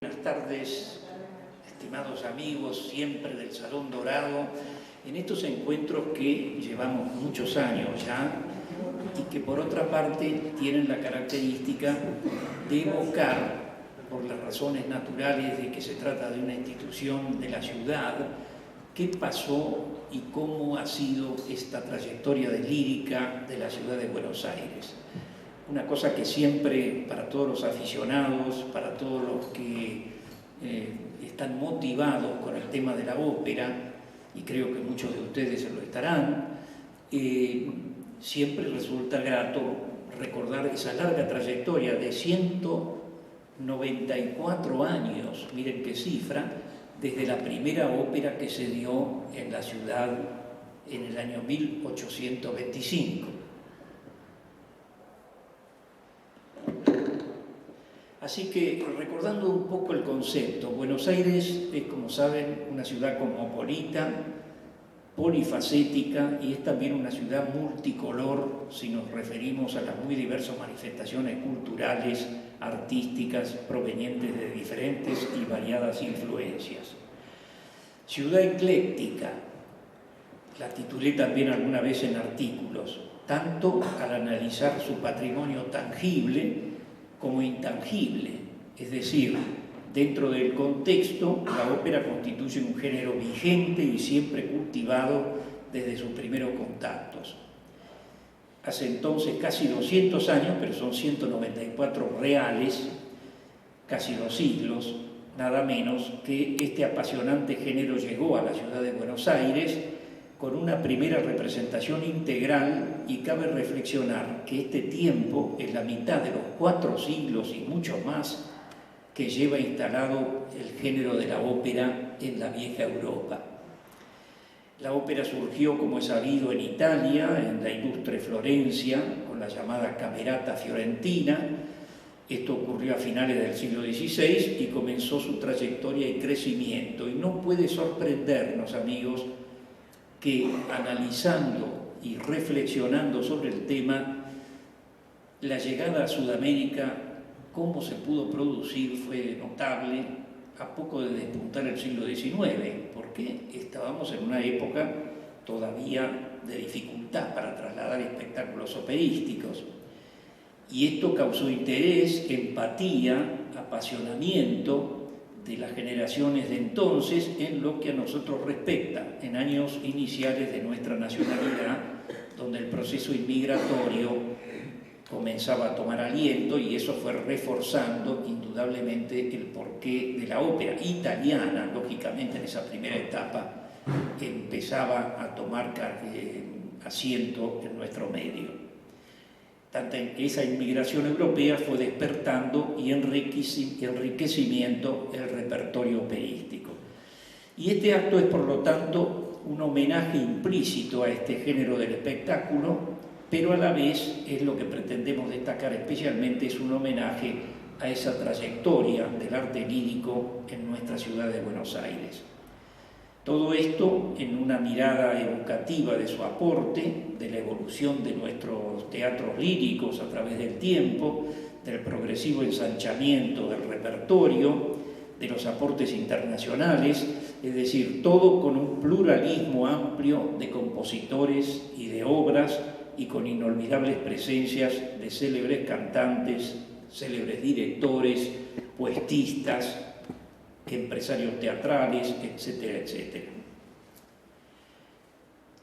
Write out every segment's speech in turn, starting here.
Buenas tardes, estimados amigos, siempre del Salón Dorado, en estos encuentros que llevamos muchos años ya y que por otra parte tienen la característica de evocar, por las razones naturales de que se trata de una institución de la ciudad, qué pasó y cómo ha sido esta trayectoria de lírica de la ciudad de Buenos Aires. Una cosa que siempre, para todos los aficionados, para todos los que están motivados con el tema de la ópera, y creo que muchos de ustedes lo estarán, siempre resulta grato recordar esa larga trayectoria de 194 años, miren qué cifra, desde la primera ópera que se dio en la ciudad en el año 1825. Así que, recordando un poco el concepto, Buenos Aires es, como saben, una ciudad cosmopolita, polifacética y es también una ciudad multicolor si nos referimos a las muy diversas manifestaciones culturales, artísticas, provenientes de diferentes y variadas influencias. Ciudad ecléctica, la titulé también alguna vez en artículos, tanto al analizar su patrimonio tangible como intangible, es decir, dentro del contexto, la ópera constituye un género vigente y siempre cultivado desde sus primeros contactos. Hace entonces casi 200 años, pero son 194 reales, casi 2 siglos, nada menos, que este apasionante género llegó a la ciudad de Buenos Aires con una primera representación integral, y cabe reflexionar que este tiempo es la mitad de los 4 siglos y mucho más que lleva instalado el género de la ópera en la vieja Europa. La ópera surgió, como es sabido, en Italia, en la ilustre Florencia, con la llamada Camerata Fiorentina. Esto ocurrió a finales del siglo XVI y comenzó su trayectoria y crecimiento. Y no puede sorprendernos, amigos, que analizando y reflexionando sobre el tema, la llegada a Sudamérica, cómo se pudo producir, fue notable a poco de despuntar el siglo XIX, porque estábamos en una época todavía de dificultad para trasladar espectáculos operísticos. Y esto causó interés, empatía, apasionamiento de las generaciones de entonces en lo que a nosotros respecta, en años iniciales de nuestra nacionalidad, donde el proceso inmigratorio comenzaba a tomar aliento, y eso fue reforzando indudablemente el porqué de la ópera italiana. Lógicamente, en esa primera etapa empezaba a tomar asiento en nuestro medio. Tanto esa inmigración europea fue despertando y enriquecimiento el repertorio operístico. Y este acto es, por lo tanto, un homenaje implícito a este género del espectáculo, pero a la vez es lo que pretendemos destacar especialmente, es un homenaje a esa trayectoria del arte lírico en nuestra ciudad de Buenos Aires. Todo esto en una mirada educativa de su aporte, de la evolución de nuestros teatros líricos a través del tiempo, del progresivo ensanchamiento del repertorio, de los aportes internacionales, es decir, todo con un pluralismo amplio de compositores y de obras, y con inolvidables presencias de célebres cantantes, célebres directores, poetistas, empresarios teatrales, etcétera, etcétera.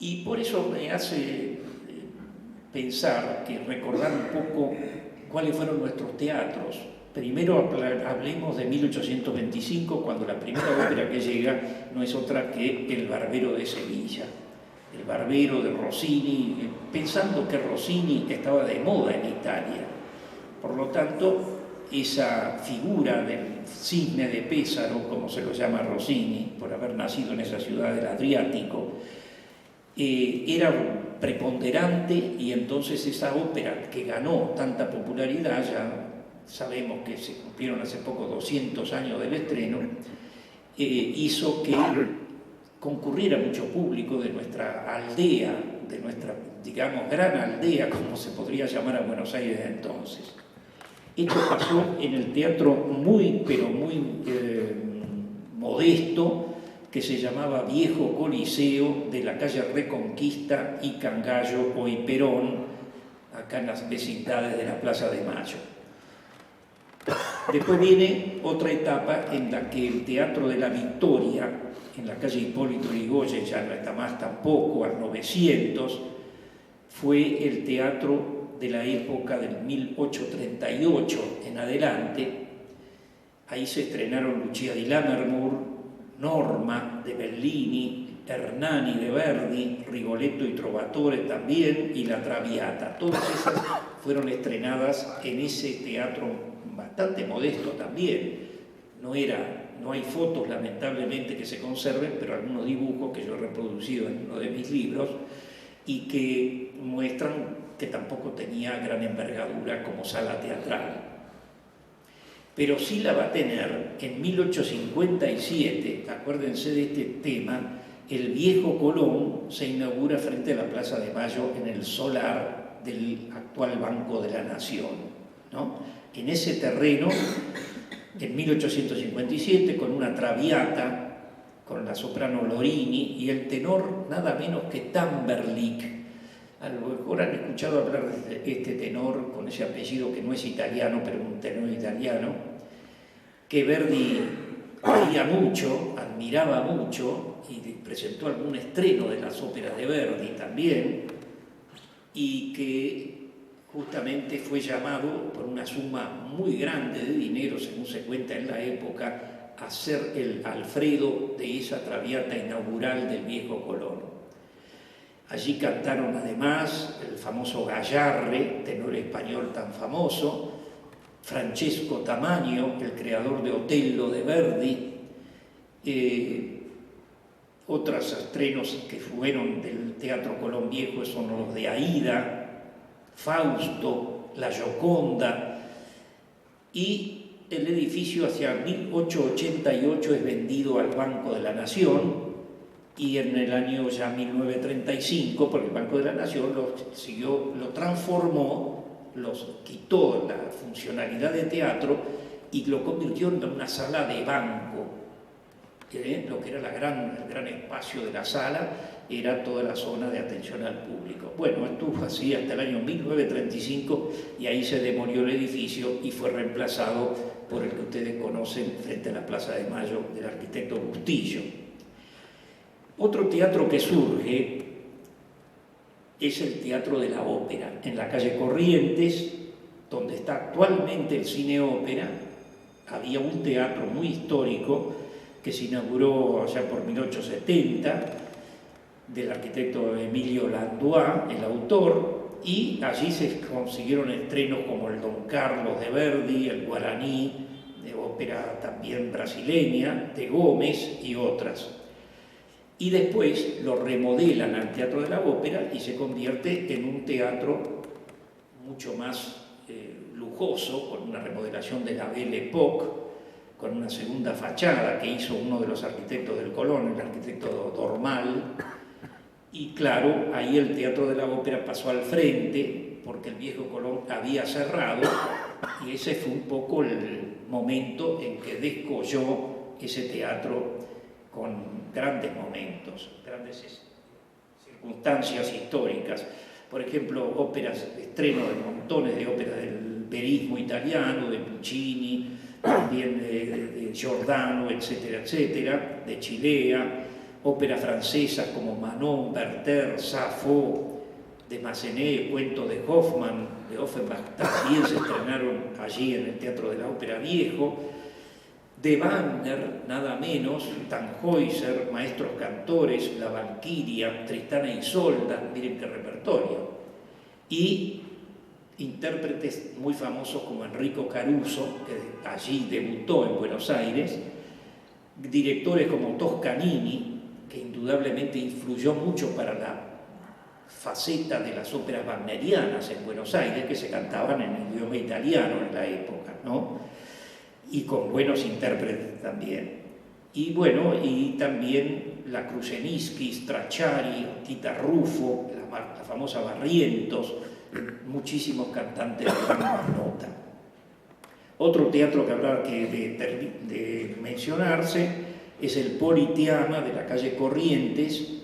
Y por eso me hace pensar que recordar un poco cuáles fueron nuestros teatros. Primero hablemos de 1825, cuando la primera ópera que llega no es otra que El Barbero de Sevilla. El Barbero de Rossini, pensando que Rossini estaba de moda en Italia. Por lo tanto, esa figura del cisne de Pésaro, como se lo llama Rossini, por haber nacido en esa ciudad del Adriático, era preponderante, y entonces esa ópera que ganó tanta popularidad, ya sabemos que se cumplieron hace poco 200 años del estreno, hizo que concurriera mucho público de nuestra aldea, de nuestra, digamos, gran aldea, como se podría llamar a Buenos Aires de entonces. Esto pasó en el teatro muy, pero muy modesto, que se llamaba Viejo Coliseo, de la calle Reconquista y Cangallo, hoy Perón, acá en las vecindades de la Plaza de Mayo. Después viene otra etapa en la que el Teatro de la Victoria, en la calle Hipólito Yrigoyen, ya no está más tampoco, al 900, fue el teatro de la época del 1838 en adelante. Ahí se estrenaron Lucia di Lammermoor, Norma de Bellini, Hernani de Verdi, Rigoletto y Trovatore también, y La Traviata. Todas esas fueron estrenadas en ese teatro bastante modesto también. No hay fotos, lamentablemente, que se conserven, pero algunos dibujos que yo he reproducido en uno de mis libros y que muestran que tampoco tenía gran envergadura como sala teatral. Pero sí la va a tener en 1857, acuérdense de este tema, el Viejo Colón se inaugura frente a la Plaza de Mayo en el solar del actual Banco de la Nación, ¿no? En ese terreno, en 1857, con una Traviata, con la soprano Lorini y el tenor nada menos que Tamberlik. A lo mejor han escuchado hablar de este tenor con ese apellido que no es italiano, pero un tenor italiano, que Verdi quería mucho, admiraba mucho, y presentó algún estreno de las óperas de Verdi también, y que justamente fue llamado por una suma muy grande de dinero, según se cuenta en la época, a ser el Alfredo de esa Traviata inaugural del Viejo Colón. Allí cantaron además el famoso Gayarre, tenor español tan famoso, Francesco Tamagno, el creador de Otello de Verdi, otros estrenos que fueron del Teatro Colón Viejo son los de Aida, Fausto, La Gioconda, y el edificio hacia 1888 es vendido al Banco de la Nación, y en el año ya 1935, porque el Banco de la Nación lo transformó, quitó la funcionalidad de teatro y lo convirtió en una sala de banco. Lo que era el gran espacio de la sala era toda la zona de atención al público. Bueno, estuvo así hasta el año 1935 y ahí se demolió el edificio y fue reemplazado por el que ustedes conocen frente a la Plaza de Mayo del arquitecto Bustillo. Otro teatro que surge es el Teatro de la Ópera, en la calle Corrientes, donde está actualmente el Cine Ópera. Había un teatro muy histórico que se inauguró allá por 1870, del arquitecto Emilio Landois, el autor, y allí se consiguieron estrenos como el Don Carlos de Verdi, el Guaraní, de ópera también brasileña, de Gómez y otras. Y después lo remodelan al Teatro de la Ópera y se convierte en un teatro mucho más lujoso, con una remodelación de la Belle Époque, con una segunda fachada que hizo uno de los arquitectos del Colón, el arquitecto Dormal. Y claro, ahí el Teatro de la Ópera pasó al frente, porque el Viejo Colón había cerrado, y ese fue un poco el momento en que descolló ese teatro con grandes momentos, grandes circunstancias históricas. Por ejemplo, estreno de montones de óperas del verismo italiano, de Puccini, también de Giordano, etcétera, etcétera, de Chilea, óperas francesas como Manon, Werther, Sappho, de Massenet, cuentos de Hoffmann, de Offenbach, también se estrenaron allí en el Teatro de la Ópera Viejo. De Wagner, nada menos, Tannhäuser, maestros cantores, La Valquiria, Tristana y Isolda, miren qué repertorio. Y intérpretes muy famosos como Enrico Caruso, que allí debutó en Buenos Aires, directores como Toscanini, que indudablemente influyó mucho para la faceta de las óperas wagnerianas en Buenos Aires, que se cantaban en el idioma italiano en la época, ¿no? Y con buenos intérpretes también. Y bueno, y también la Kruseniski, Stracciari, Tita Ruffo, la famosa Barrientos, muchísimos cantantes de gran nota. Otro teatro que habrá de mencionarse es el Politeama de la calle Corrientes,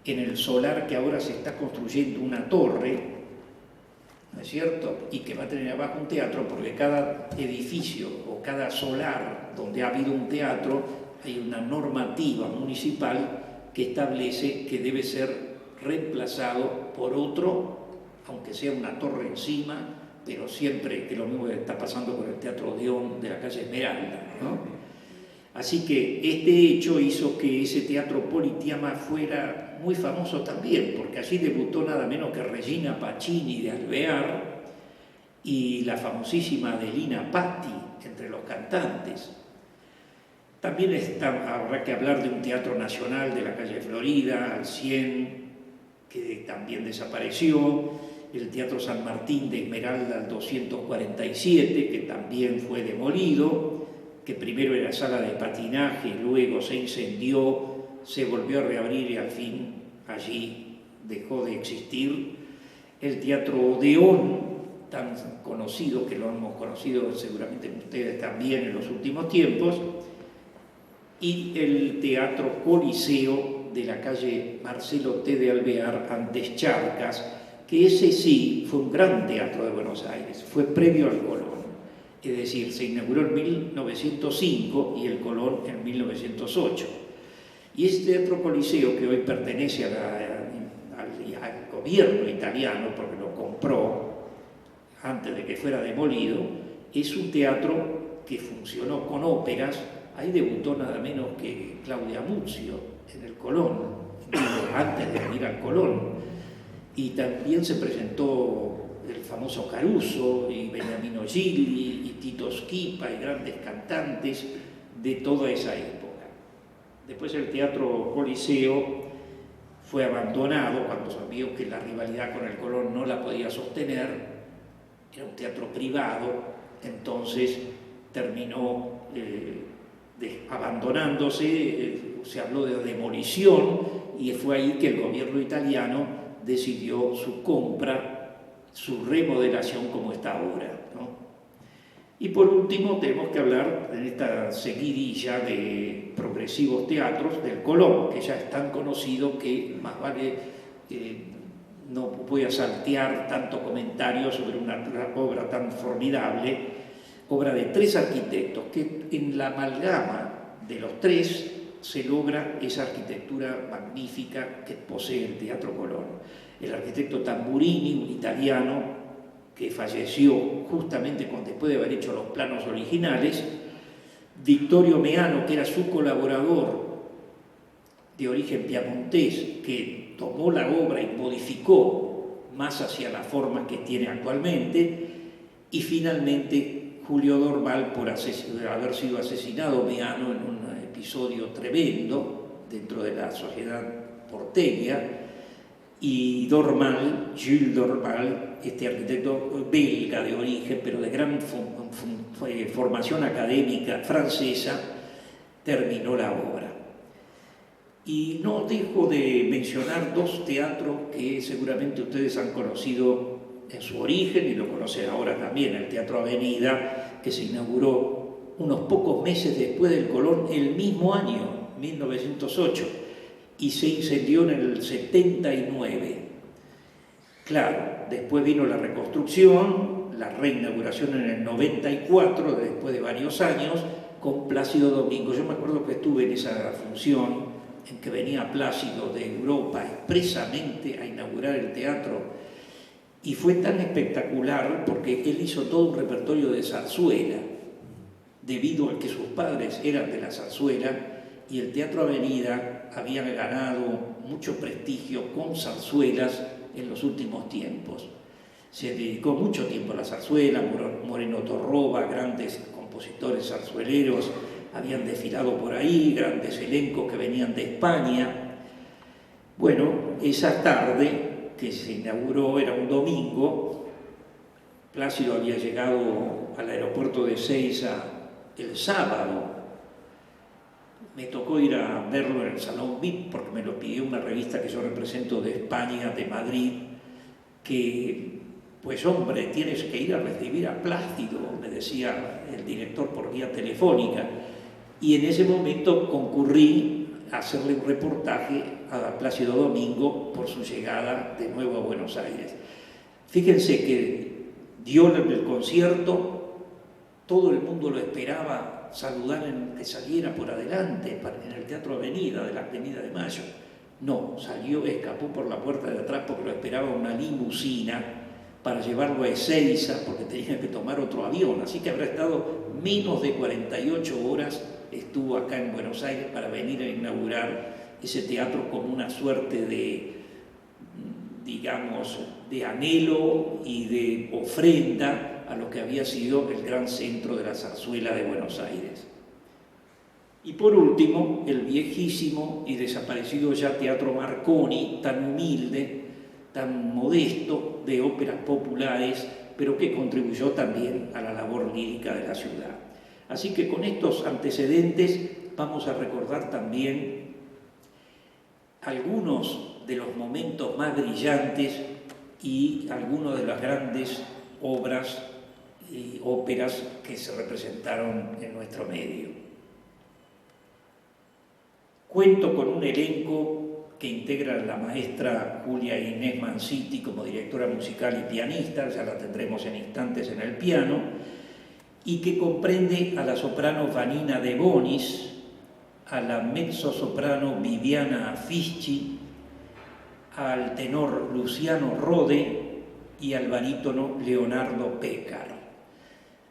en el solar que ahora se está construyendo una torre, ¿no es cierto? Y que va a tener abajo un teatro, porque cada edificio o cada solar donde ha habido un teatro hay una normativa municipal que establece que debe ser reemplazado por otro, aunque sea una torre encima, pero siempre, que lo mismo que está pasando con el Teatro Odeón de la calle Esmeralda, ¿no? Así que este hecho hizo que ese teatro Politeama fuera muy famoso también, porque allí debutó nada menos que Regina Pacini de Alvear y la famosísima Adelina Patti entre los cantantes. También habrá que hablar de un teatro nacional de la calle Florida, al 100, que también desapareció, el Teatro San Martín de Esmeralda al 247, que también fue demolido, que primero era sala de patinaje, luego se incendió, se volvió a reabrir y al fin allí dejó de existir. El Teatro Odeón, tan conocido, que lo hemos conocido seguramente ustedes también en los últimos tiempos, y el Teatro Coliseo de la calle Marcelo T. de Alvear, antes Charcas, que ese sí fue un gran teatro de Buenos Aires, fue previo al Colón, es decir, se inauguró en 1905 y el Colón en 1908. Y este Teatro Coliseo, que hoy pertenece al gobierno italiano, porque lo compró antes de que fuera demolido, es un teatro que funcionó con óperas. Ahí debutó nada menos que Claudia Muzio en el Colón, antes de venir al Colón. Y también se presentó el famoso Caruso y Beniamino Gigli y Tito Schipa y grandes cantantes de toda esa época. Después el Teatro Coliseo fue abandonado cuando se vio que la rivalidad con el Colón no la podía sostener, era un teatro privado, entonces terminó abandonándose, se habló de demolición y fue ahí que el gobierno italiano decidió su compra, su remodelación como está ahora, ¿no? Y por último tenemos que hablar de esta seguidilla de progresivos teatros del Colón, que ya es tan conocido que más vale no voy a saltear tanto comentario sobre una obra tan formidable, obra de 3 arquitectos, que en la amalgama de los 3 se logra esa arquitectura magnífica que posee el Teatro Colón. El arquitecto Tamburini, un italiano que falleció justamente después de haber hecho los planos originales, Vittorio Meano, que era su colaborador de origen piamontés, que tomó la obra y modificó más hacia la forma que tiene actualmente, y finalmente Julio Dorval, por haber sido asesinado Meano en un episodio tremendo dentro de la sociedad porteña, y Dorval, Jules Dorval, este arquitecto belga de origen, pero de gran formación académica francesa, terminó la obra. Y no dejo de mencionar 2 teatros que seguramente ustedes han conocido en su origen y lo conocen ahora también, el Teatro Avenida, que se inauguró unos pocos meses después del Colón, el mismo año, 1908, y se incendió en el 79. Claro, después vino la reconstrucción, la reinauguración en el 94, después de varios años, con Plácido Domingo. Yo me acuerdo que estuve en esa función en que venía Plácido de Europa expresamente a inaugurar el teatro, y fue tan espectacular porque él hizo todo un repertorio de zarzuela, debido a que sus padres eran de la zarzuela, y el Teatro Avenida había ganado mucho prestigio con zarzuelas en los últimos tiempos. Se dedicó mucho tiempo a la zarzuela, Moreno Torroba, grandes compositores zarzueleros habían desfilado por ahí, grandes elencos que venían de España. Bueno, esa tarde que se inauguró era un domingo, Plácido había llegado al aeropuerto de Ezeiza el sábado. Me tocó ir a verlo en el Salón VIP porque me lo pidió una revista que yo represento de España, de Madrid, que Pues hombre, tienes que ir a recibir a Plácido, me decía el director por vía telefónica. Y en ese momento concurrí a hacerle un reportaje a Plácido Domingo por su llegada de nuevo a Buenos Aires. Fíjense que dio el concierto, todo el mundo lo esperaba saludar en que saliera por adelante, en el Teatro Avenida, de la Avenida de Mayo. No, salió, escapó por la puerta de atrás porque lo esperaba una limusina para llevarlo a Ezeiza, porque tenía que tomar otro avión. Así que habrá estado menos de 48 horas, estuvo acá en Buenos Aires para venir a inaugurar ese teatro como una suerte de, digamos, de anhelo y de ofrenda a lo que había sido el gran centro de la zarzuela de Buenos Aires. Y por último, el viejísimo y desaparecido ya Teatro Marconi, tan humilde, tan modesto, de óperas populares, pero que contribuyó también a la labor lírica de la ciudad. Así que con estos antecedentes vamos a recordar también algunos de los momentos más brillantes y algunas de las grandes obras y óperas que se representaron en nuestro medio. Cuento con un elenco que integra la maestra Julia Inés Manciti como directora musical y pianista, ya la tendremos en instantes en el piano, y que comprende a la soprano Vanina De Bonis, a la mezzosoprano Viviana Fischi, al tenor Luciano Rode y al barítono Leonardo Pécaro.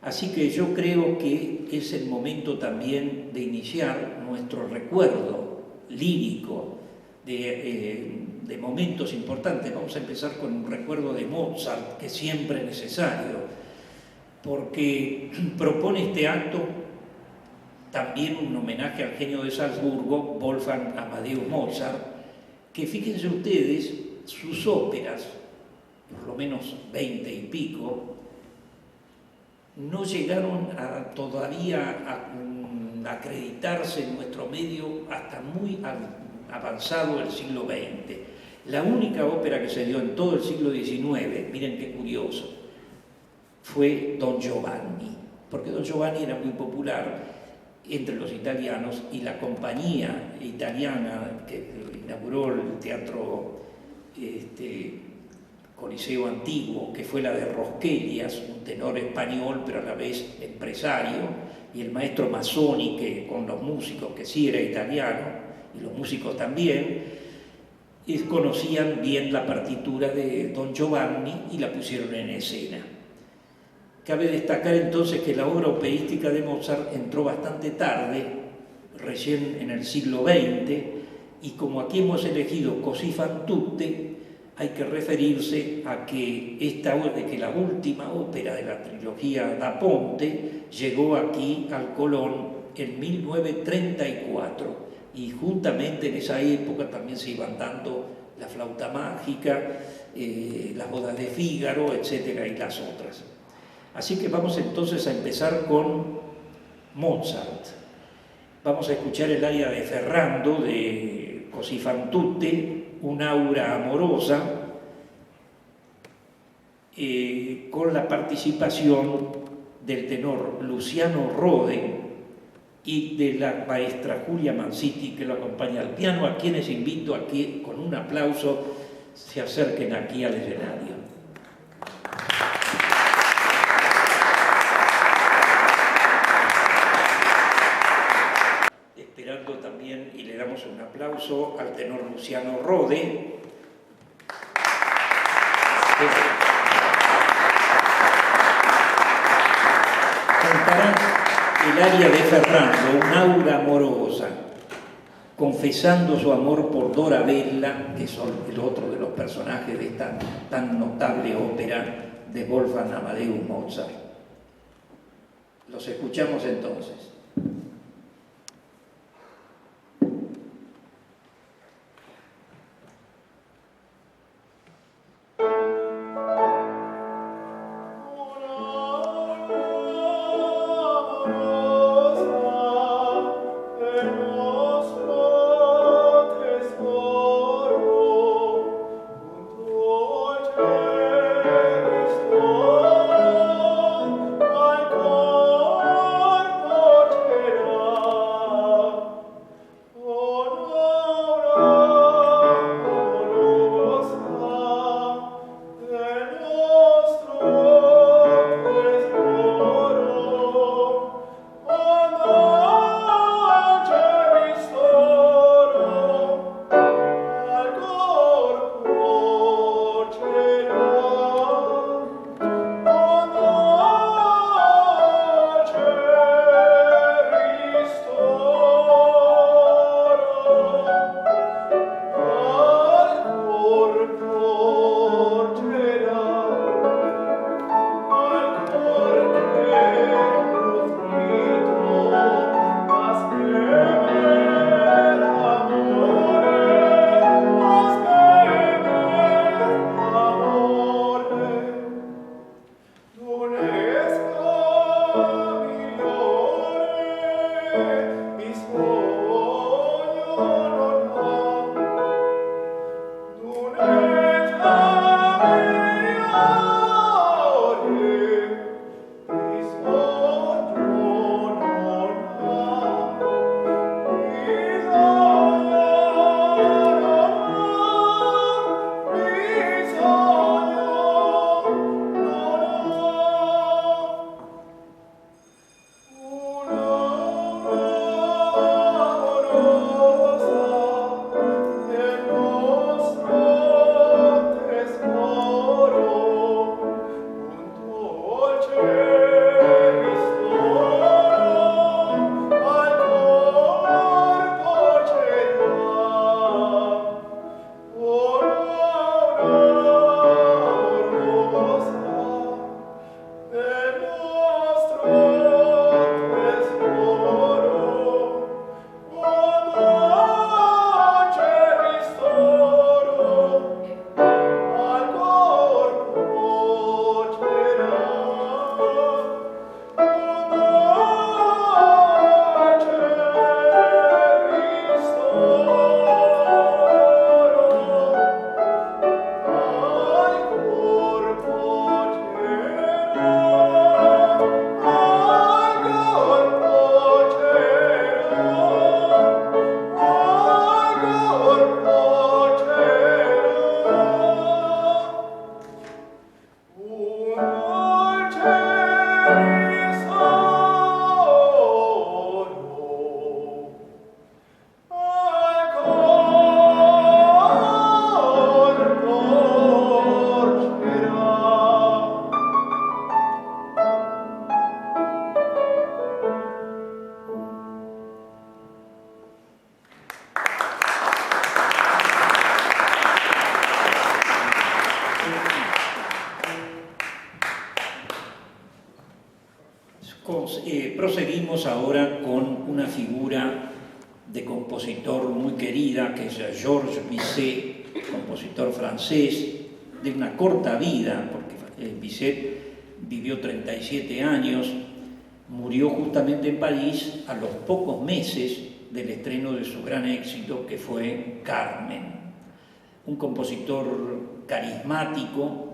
Así que yo creo que es el momento también de iniciar nuestro recuerdo lírico de momentos importantes. Vamos a empezar con un recuerdo de Mozart, que siempre es necesario, porque propone este acto también un homenaje al genio de Salzburgo, Wolfgang Amadeus Mozart, que fíjense ustedes, sus óperas, por lo menos 20 y pico, no llegaron todavía a acreditarse en nuestro medio hasta muy avanzado el siglo XX. La única ópera que se dio en todo el siglo XIX, miren qué curioso, fue Don Giovanni, porque Don Giovanni era muy popular entre los italianos y la compañía italiana que inauguró el teatro Coliseo Antiguo, que fue la de Rosquelias, un tenor español pero a la vez empresario, y el maestro Mazzoni, que con los músicos, que sí era italiano, y los músicos también, conocían bien la partitura de Don Giovanni y la pusieron en escena. Cabe destacar entonces que la obra operística de Mozart entró bastante tarde, recién en el siglo XX, y como aquí hemos elegido Così fan tutte, hay que referirse a que la última ópera de la trilogía Da Ponte llegó aquí al Colón en 1934, y juntamente en esa época también se iban dando La flauta mágica, Las bodas de Fígaro, etcétera, y las otras. Así que vamos entonces a empezar con Mozart. Vamos a escuchar el aria de Ferrando, de Così fan tutte, un'aura amorosa, con la participación del tenor Luciano Rode y de la maestra Julia Manciti, que lo acompaña al piano, a quienes invito a que con un aplauso se acerquen aquí al escenario. Esperando también, y le damos un aplauso al tenor Luciano Rode, cantará el aria de Ferrando, un'aura amorosa, confesando su amor por Dorabella, que son el otro de los personajes de esta tan notable ópera de Wolfgang Amadeus Mozart. Los escuchamos entonces. Proseguimos ahora con una figura de compositor muy querida, que es Georges Bizet, compositor francés, de una corta vida, porque Bizet vivió 37 años, murió justamente en París a los pocos meses del estreno de su gran éxito, que fue Carmen. Un compositor carismático,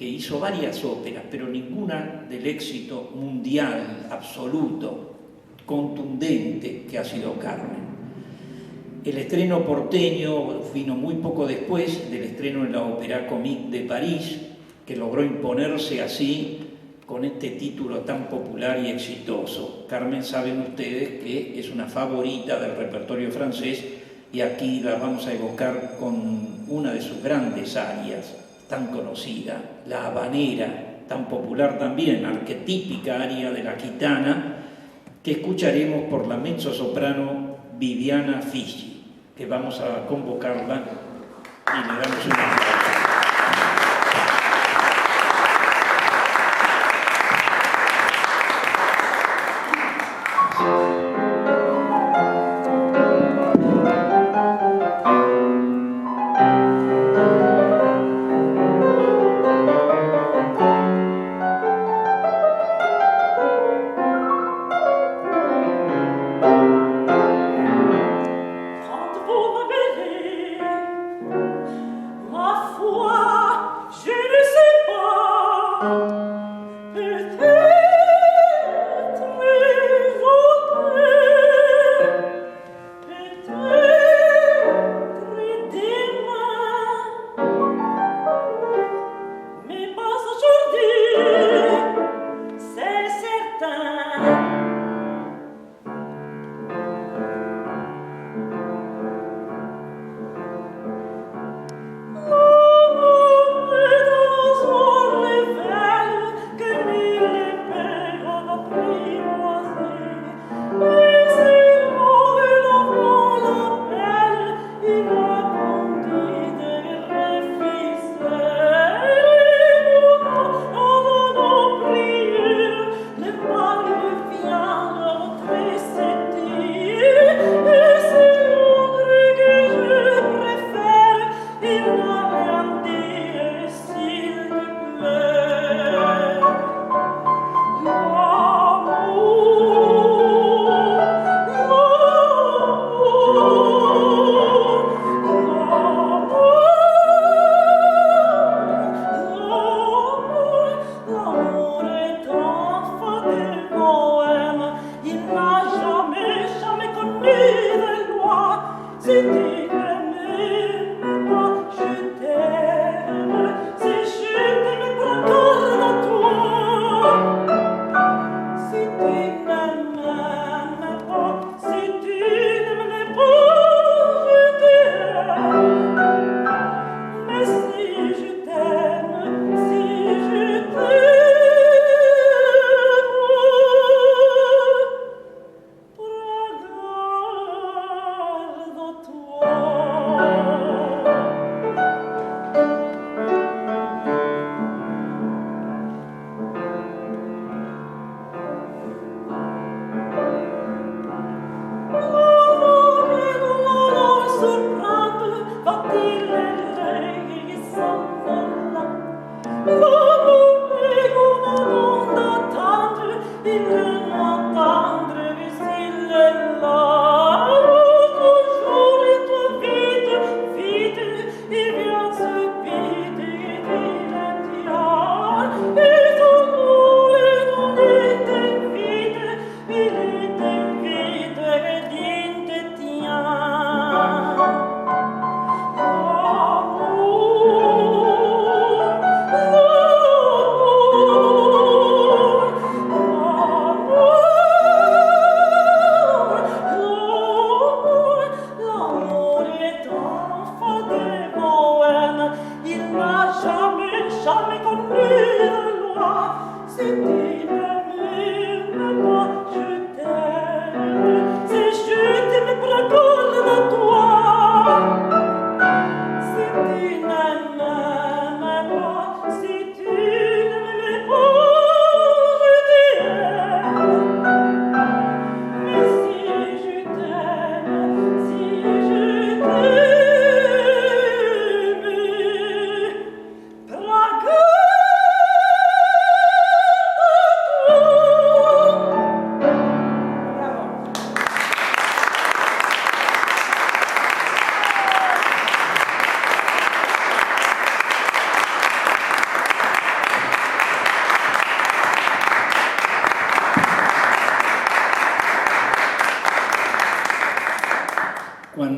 que hizo varias óperas, pero ninguna del éxito mundial, absoluto, contundente que ha sido Carmen. El estreno porteño vino muy poco después del estreno en la Opéra Comique de París, que logró imponerse así con este título tan popular y exitoso. Carmen, saben ustedes que es una favorita del repertorio francés, y aquí la vamos a evocar con una de sus grandes arias, tan conocida, la habanera, tan popular también, arquetípica aria de la gitana, que escucharemos por la mezzosoprano Viviana Figli, que vamos a convocarla y le damos un aplauso.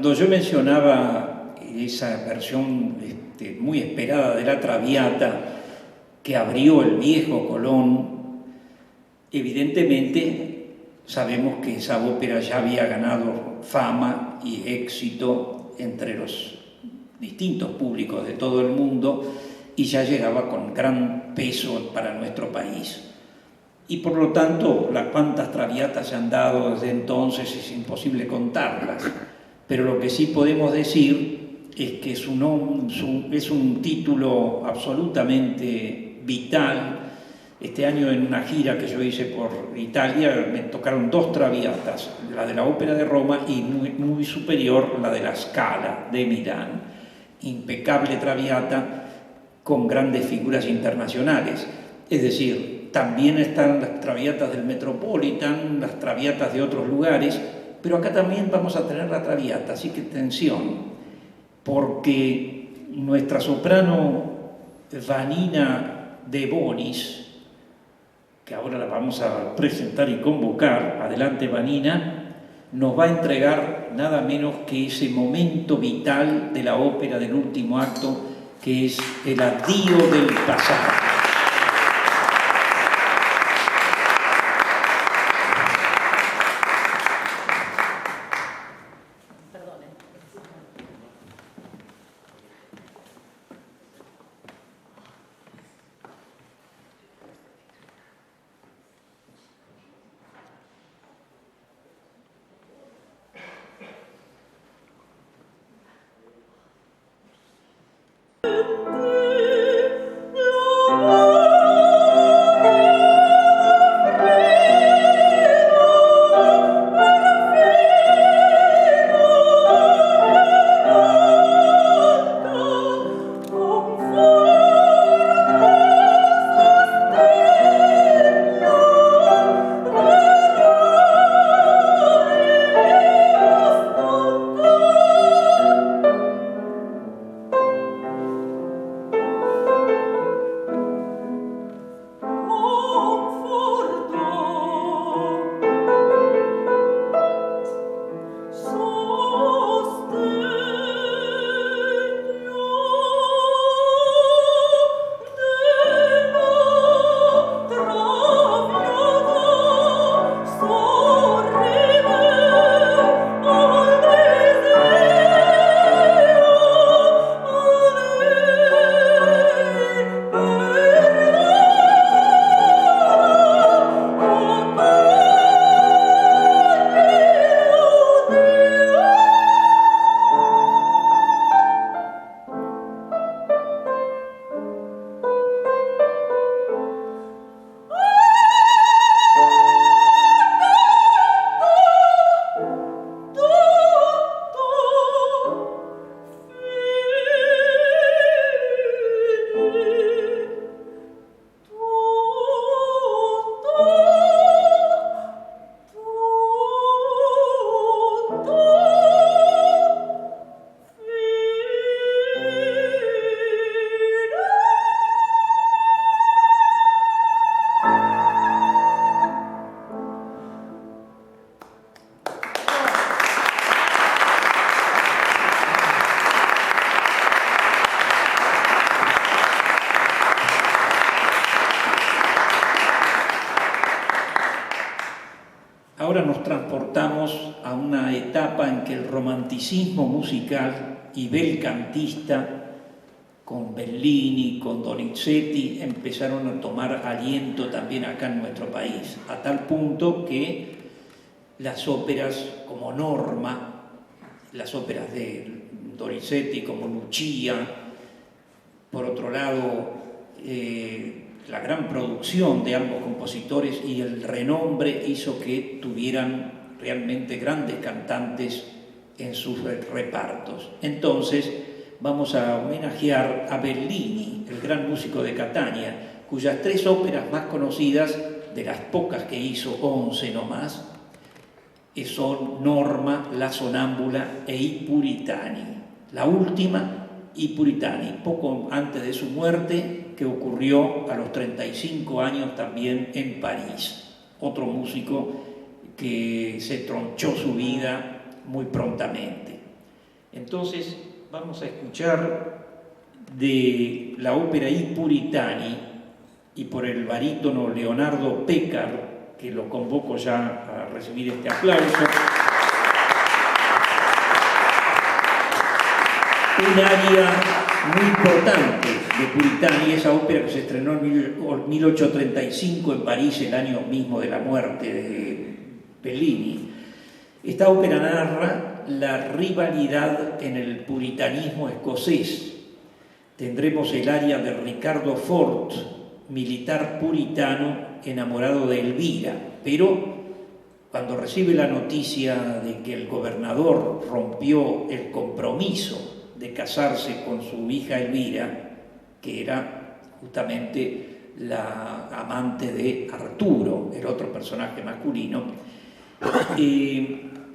Cuando yo mencionaba esa versión muy esperada de la Traviata que abrió el viejo Colón, evidentemente sabemos que esa ópera ya había ganado fama y éxito entre los distintos públicos de todo el mundo y ya llegaba con gran peso para nuestro país. Y por lo tanto, las cuantas Traviatas se han dado desde entonces es imposible contarlas. Pero lo que sí podemos decir es que es un título absolutamente vital. Este año en una gira que yo hice por Italia me tocaron 2 Traviatas, la de la Ópera de Roma y muy superior la de la Scala de Milán. Impecable Traviata con grandes figuras internacionales. Es decir, también están las Traviatas del Metropolitan, las Traviatas de otros lugares, pero acá también vamos a tener la Traviata, así que atención, porque nuestra soprano Vanina De Bonis, que ahora la vamos a presentar y convocar, adelante Vanina, nos va a entregar nada menos que ese momento vital de la ópera del último acto, que es el adío del pasado. Ahora nos transportamos a una etapa en que el romanticismo musical y belcantista, con Bellini, con Donizetti, empezaron a tomar aliento también acá en nuestro país, a tal punto que las óperas como Norma, las óperas de Donizetti como Lucia, por otro lado, la gran producción de ambos compositores y el renombre hizo que tuvieran realmente grandes cantantes en sus repartos. Entonces vamos a homenajear a Bellini, el gran músico de Catania, cuyas 3 óperas más conocidas, de las pocas que hizo, 11 nomás, son Norma, La Sonámbula e I Puritani. La última, I Puritani, poco antes de su muerte, que ocurrió a los 35 años también en París. Otro músico que se tronchó su vida muy prontamente. Entonces vamos a escuchar de la ópera I Puritani y por el barítono Leonardo Pécar, que lo convoco ya a recibir este aplauso, un aria muy importante de Puritani, esa ópera que se estrenó en 1835 en París, el año mismo de la muerte de Bellini. Esta ópera narra la rivalidad en el puritanismo escocés. Tendremos el aria de Ricardo Fort, militar puritano enamorado de Elvira, pero cuando recibe la noticia de que el gobernador rompió el compromiso de casarse con su hija Elvira, que era justamente la amante de Arturo, el otro personaje masculino,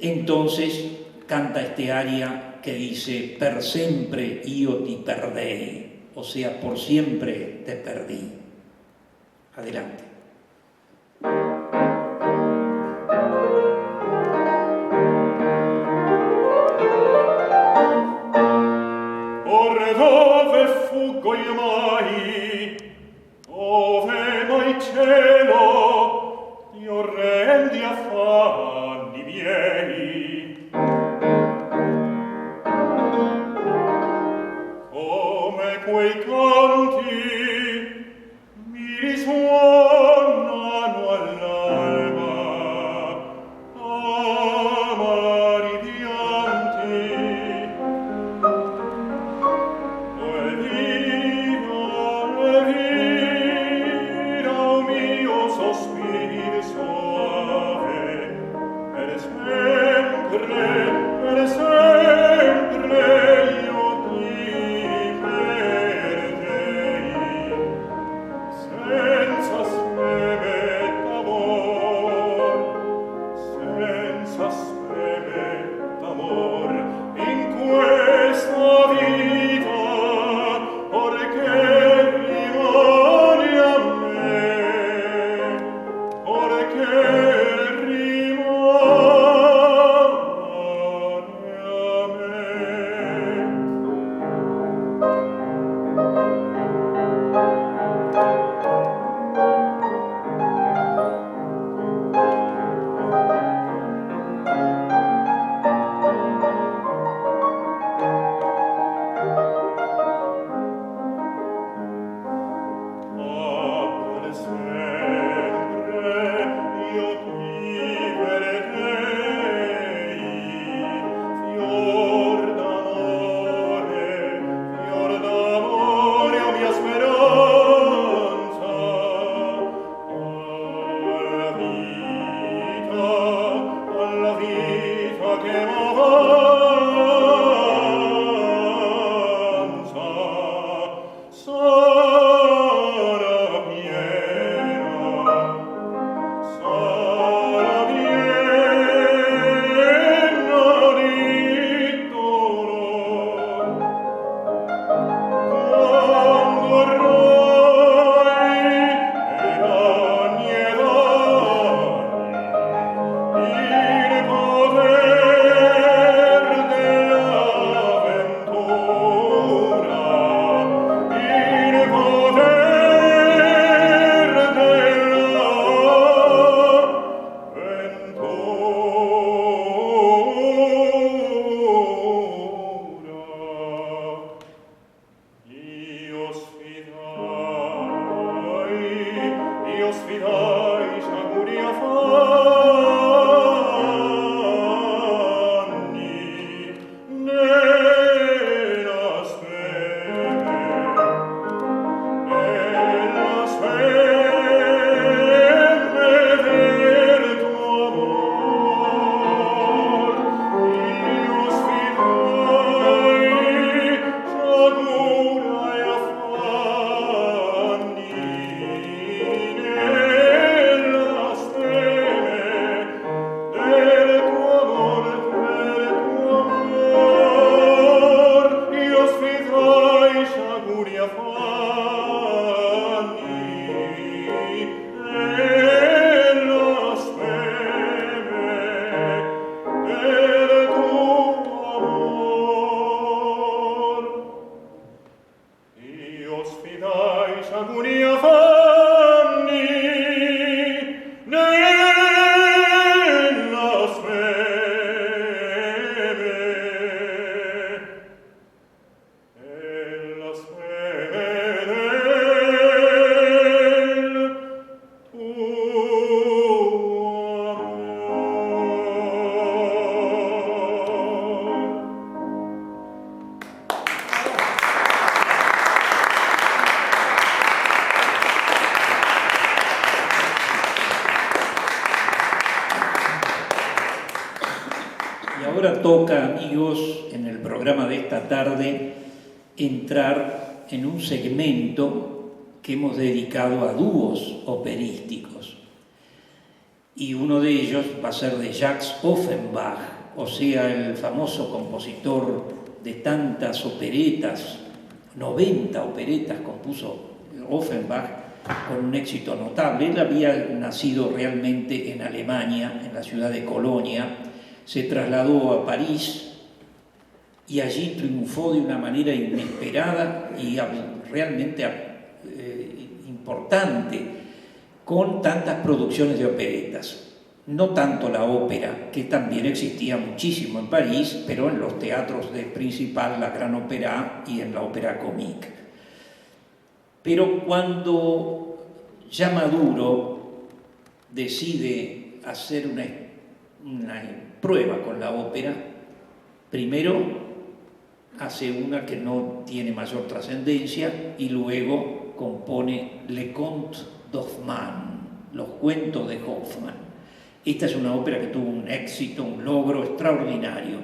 entonces canta este aria que dice per sempre io ti perdei, o sea, por siempre te perdí. Adelante. Dove fuggo io mai? Dove mai cielo? Gli orrendi affanni miei. Come quei canti mi risuonano all'alba, amari pianti. Sospiri suave, per sempre io ti perdei, senza dai saguni affanni nella sfere Y ahora toca, amigos, en el programa de esta tarde, entrar en un segmento que hemos dedicado a dúos operísticos. Y uno de ellos va a ser de Jacques Offenbach, o sea, el famoso compositor de tantas operetas, 90 operetas compuso Offenbach con un éxito notable. Él había nacido realmente en Alemania, en la ciudad de Colonia, se trasladó a París y allí triunfó de una manera inesperada y realmente importante, con tantas producciones de operetas. No tanto la ópera, que también existía muchísimo en París, pero en los teatros del Principal, la Gran Opéra y en la Opéra Comique. Pero cuando ya maduro decide hacer una prueba con la ópera, primero hace una que no tiene mayor trascendencia y luego compone Les Contes d'Hoffmann, los cuentos de Hoffmann. Esta es una ópera que tuvo un éxito, un logro extraordinario.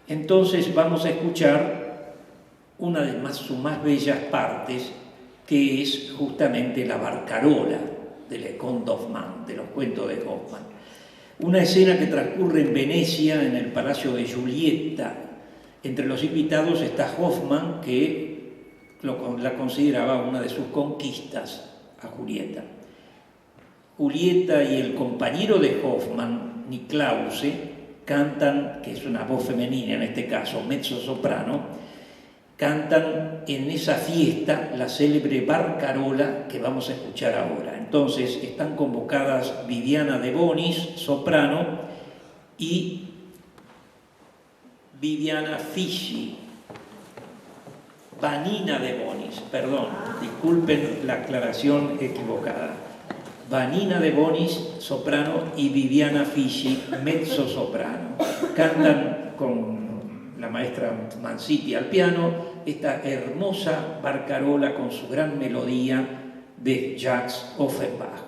Entonces vamos a escuchar una de sus más bellas partes, que es justamente la barcarola de Les Contes d'Hoffmann, de los cuentos de Hoffmann. Una escena que transcurre en Venecia, en el Palacio de Giulietta. Entre los invitados está Hoffmann, que la consideraba una de sus conquistas a Julieta. Julieta y el compañero de Hoffmann, Niklause, cantan, que es una voz femenina en este caso, mezzo soprano, cantan en esa fiesta la célebre barcarola que vamos a escuchar ahora. Entonces están convocadas Viviana de Bonis, soprano, y Viviana Fischi, Vanina de Bonis, perdón, disculpen la aclaración equivocada. Vanina de Bonis, soprano, y Viviana Fischi, mezzo soprano. Cantan con la maestra Manzitti al piano esta hermosa barcarola con su gran melodía de Jacques Offenbach.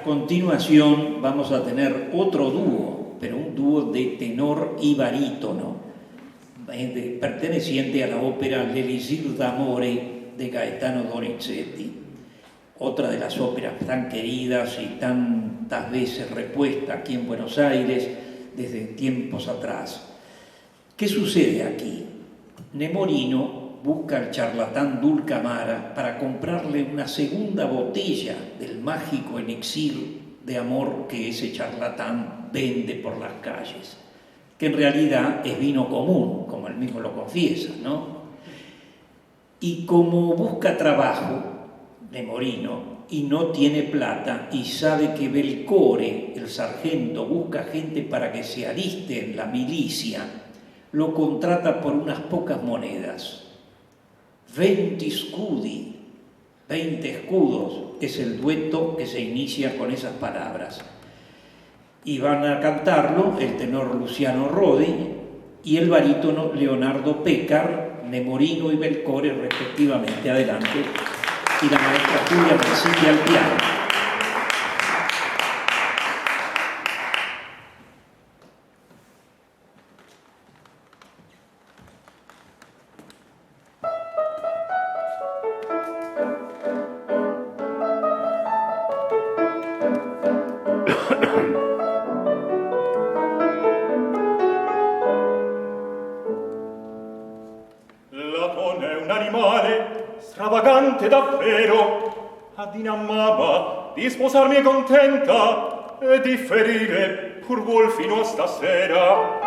A continuación vamos a tener otro dúo, pero un dúo de tenor y barítono, perteneciente a la ópera L'Elisir d'Amore de Gaetano Donizetti, otra de las óperas tan queridas y tantas veces repuesta aquí en Buenos Aires desde tiempos atrás. ¿Qué sucede aquí? Nemorino busca al charlatán Dulcamara para comprarle una segunda botella del mágico elixir de amor que ese charlatán vende por las calles, que en realidad es vino común, como él mismo lo confiesa, ¿no? Y como busca trabajo, Nemorino, y no tiene plata, y sabe que Belcore, el sargento, busca gente para que se aliste en la milicia, lo contrata por unas pocas monedas. 20 scudi, 20 escudos, es el dueto que se inicia con esas palabras. Y van a cantarlo el tenor Luciano Rodi y el barítono Leonardo Pécar, Nemorino y Belcore respectivamente. Adelante. Y la maestra Julia Mancini al piano. Davvero, ad inamava di sposarmi contenta e di ferire pur vuol fino a stasera.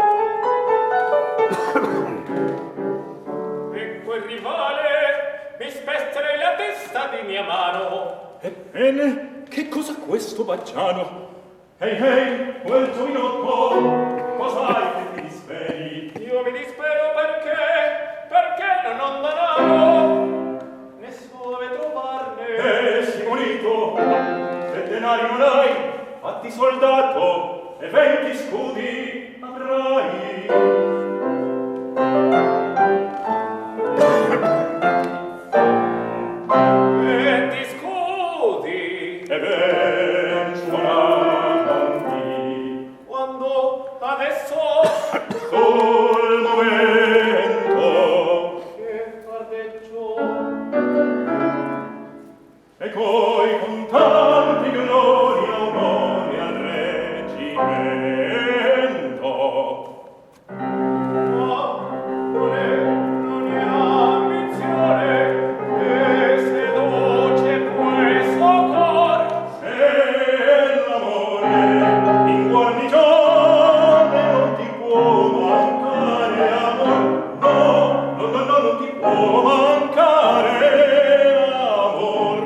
E quel rivale mi spezzerai la testa di mia mano. Ebbene, che cosa questo baggiano? Ehi, quel giovinotto, cos'hai che ti disperi? Io mi dispero perché non ho denaro. Dove trovarne? Simonito, se denari non hai, fatti soldato e 20 scudi avrai. 20 scudi? E ben suonanti. Quando adesso sul momento che fardeggio e coi con tanti gloria onore al reggimento. Ma non è ambizione che seduce questo cor. Se l'amore in guarnigione non ti può mancare amor, no, non ti può mancare amor.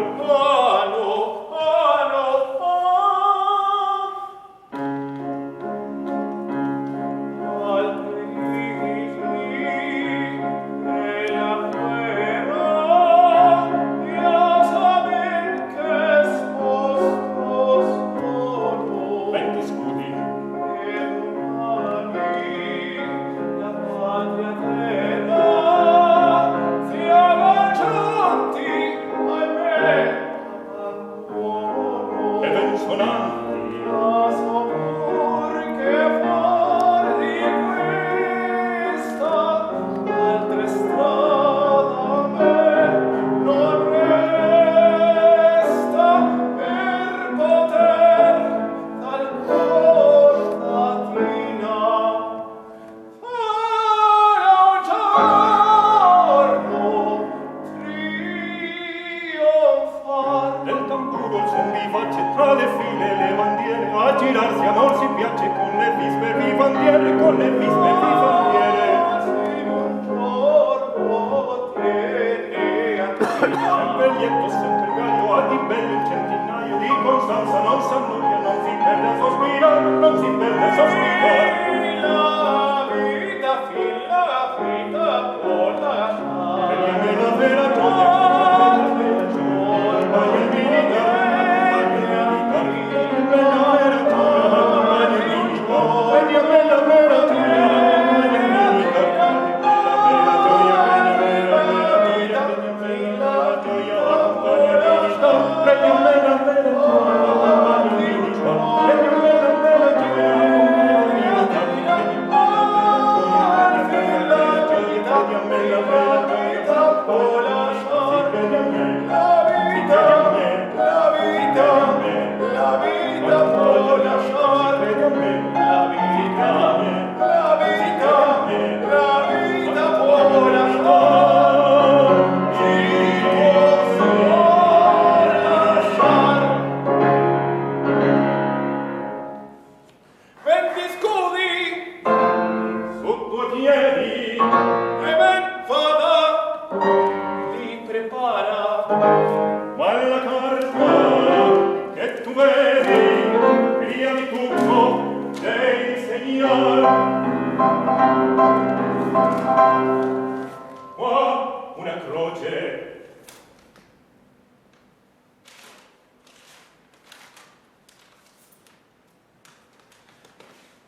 Qua una croce.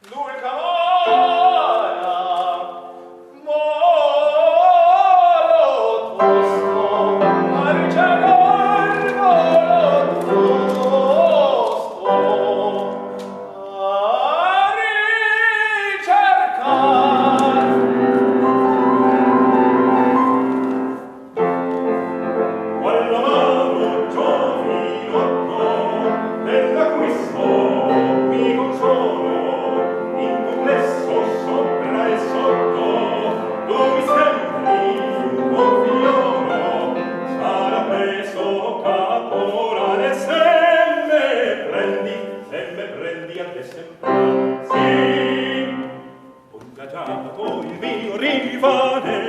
Due camara, molo tosto, a ricercar molo tosto, a ricercar. Quella mano giovinotto dell'acquisto mi consolo in complesso sopra e sotto tu mi sembri un buon figliolo sarà preso caporale se me prendi ad esempio sì puntagiato il mio rivale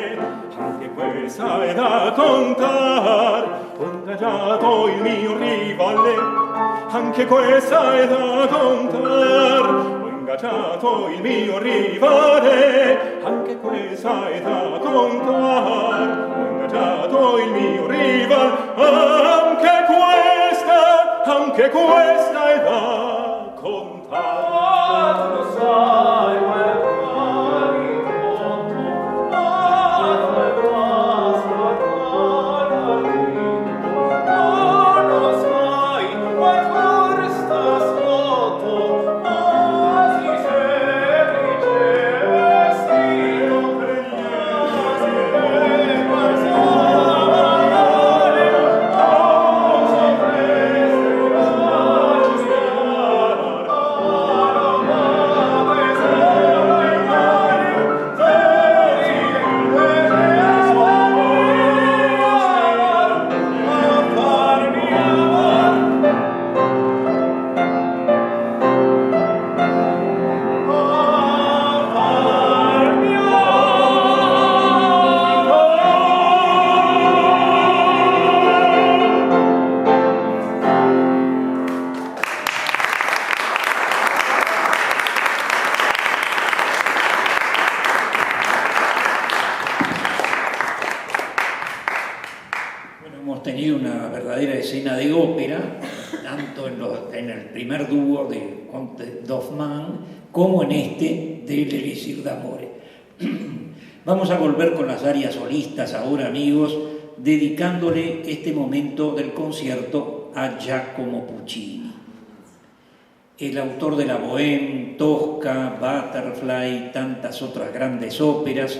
anche questa è da contar puntagiato il mio rivale anche questa è da contar ho ingaggiato il mio rivale anche questa è da contar ho ingaggiato il mio rivale anche questa è da contar Lo sai, quel cuore conto, ma tu basta non lo sai, quel cuore sta sotto, ma si semplice vestito, ma si deve passare, non sapresti Hemos tenido una verdadera escena de ópera, tanto en el primer dúo de Comte d'Hoffmann como en este de l'Élysir d'Amore. Vamos a volver con las arias solistas ahora, amigos, dedicándole este momento del concierto a Giacomo Puccini, el autor de la Bohème, Tosca, Butterfly y tantas otras grandes óperas.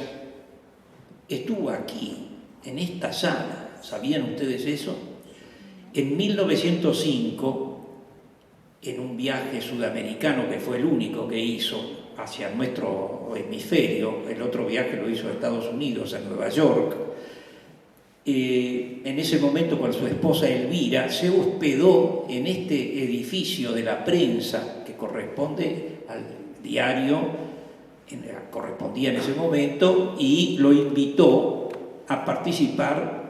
Estuvo aquí, en esta sala. ¿Sabían ustedes eso? En 1905, en un viaje sudamericano que fue el único que hizo hacia nuestro hemisferio, el otro viaje lo hizo a Estados Unidos, a Nueva York, en ese momento con su esposa Elvira, se hospedó en este edificio de la prensa que corresponde al diario, correspondía en ese momento, y lo invitó a participar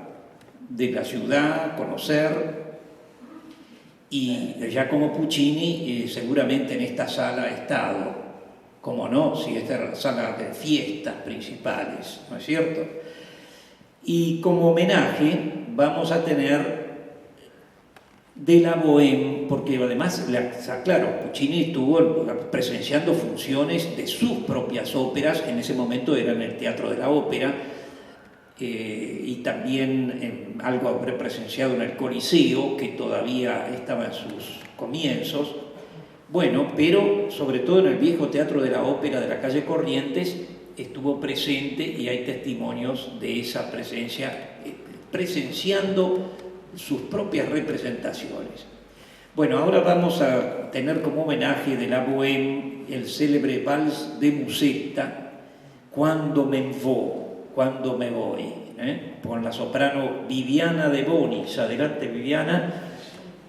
de la ciudad, conocer, y Giacomo Puccini seguramente en esta sala ha estado, como no, si esta era la sala de fiestas principales, ¿no es cierto? Y como homenaje vamos a tener de la Bohème, porque además, claro, Puccini estuvo presenciando funciones de sus propias óperas, en ese momento era en el Teatro de la Ópera, y también algo habré presenciado en el Coliseo, que todavía estaba en sus comienzos. Bueno, pero sobre todo en el viejo Teatro de la Ópera de la calle Corrientes estuvo presente y hay testimonios de esa presencia, presenciando sus propias representaciones. Bueno, ahora vamos a tener como homenaje de la Bohème el célebre Vals de Musetta, Quando me voy, con la soprano Viviana de Bonis. Adelante, Viviana,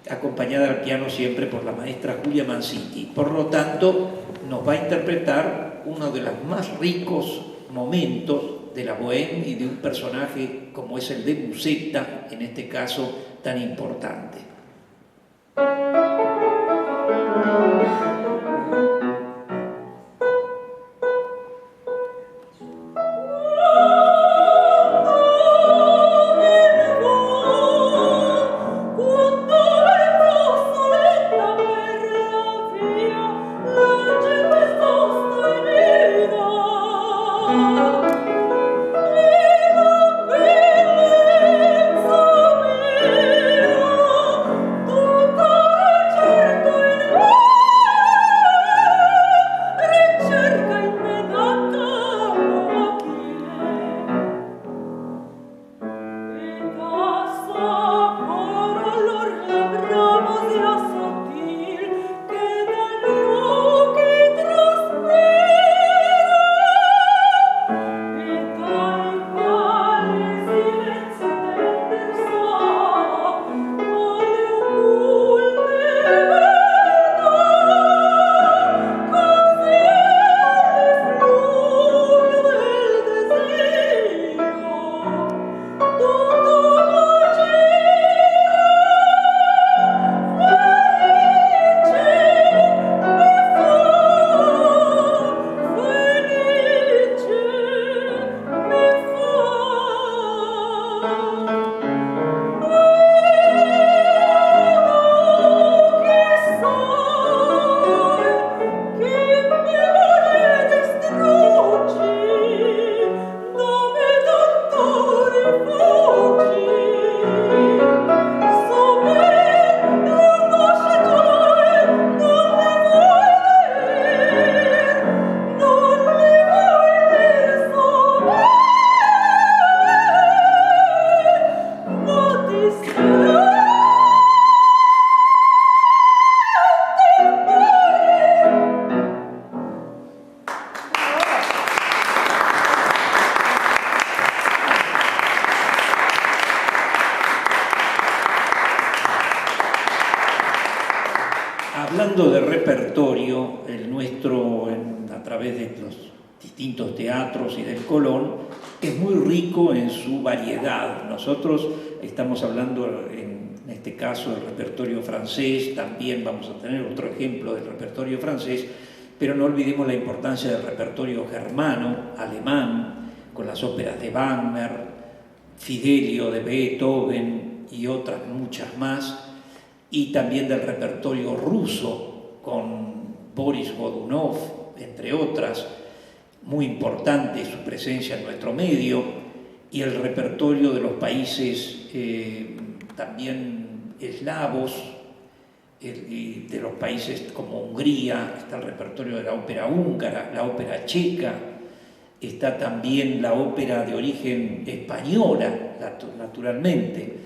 acompañada al piano siempre por la maestra Julia Mancini. Por lo tanto, nos va a interpretar uno de los más ricos momentos de la Bohème y de un personaje como es el de Musetta, en este caso tan importante. Oh distintos teatros y del Colón, es muy rico en su variedad. Nosotros estamos hablando en este caso del repertorio francés, también vamos a tener otro ejemplo del repertorio francés, pero no olvidemos la importancia del repertorio germano, alemán, con las óperas de Wagner, Fidelio de Beethoven y otras muchas más, y también del repertorio ruso con Boris Godunov, entre otras, muy importante su presencia en nuestro medio, y el repertorio de los países también eslavos, y de los países como Hungría, está el repertorio de la ópera húngara, la ópera checa, está también la ópera de origen española, naturalmente,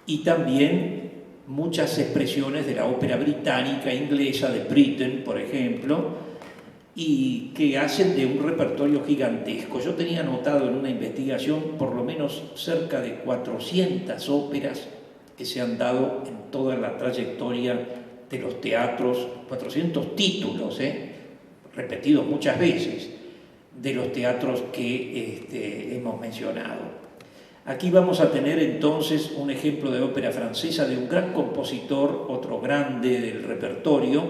y también muchas expresiones de la ópera británica, inglesa, de Britten, por ejemplo, y que hacen de un repertorio gigantesco. Yo tenía anotado en una investigación por lo menos cerca de 400 óperas que se han dado en toda la trayectoria de los teatros, 400 títulos, repetidos muchas veces, de los teatros que hemos mencionado. Aquí vamos a tener entonces un ejemplo de ópera francesa de un gran compositor, otro grande del repertorio,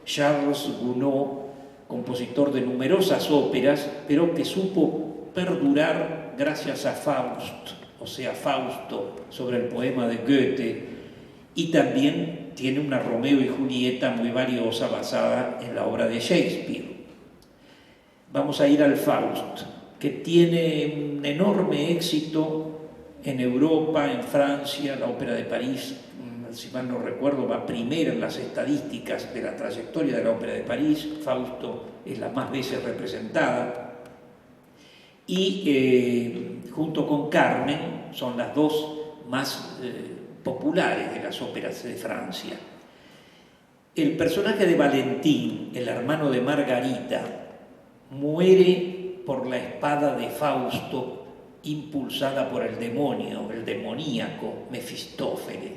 Charles Gounod, compositor de numerosas óperas, pero que supo perdurar gracias a Faust, o sea, Fausto, sobre el poema de Goethe, y también tiene una Romeo y Julieta muy valiosa basada en la obra de Shakespeare. Vamos a ir al Faust, que tiene un enorme éxito en Europa, en Francia. La Ópera de París, si mal no recuerdo, va primera en las estadísticas de la trayectoria de la Ópera de París. Fausto es la más veces representada. Y junto con Carmen son las dos más populares de las óperas de Francia. El personaje de Valentín, el hermano de Margarita, muere por la espada de Fausto impulsada por el demonio, el demoníaco Mefistófeles,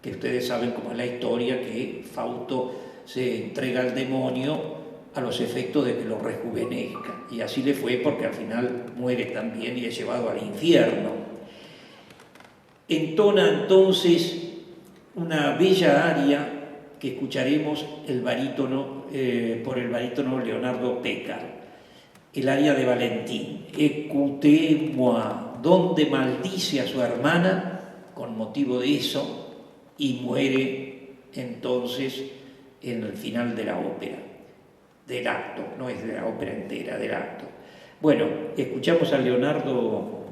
que ustedes saben cómo es la historia, que Fausto se entrega al demonio a los efectos de que lo rejuvenezca, y así le fue porque al final muere también y es llevado al infierno. Entona entonces una bella aria que escucharemos por el barítono Leonardo Pecar, el aria de Valentín, Écoutez-moi, donde maldice a su hermana con motivo de eso y muere entonces en el final de la ópera, del acto, no es de la ópera entera, del acto. Bueno, escuchamos a Leonardo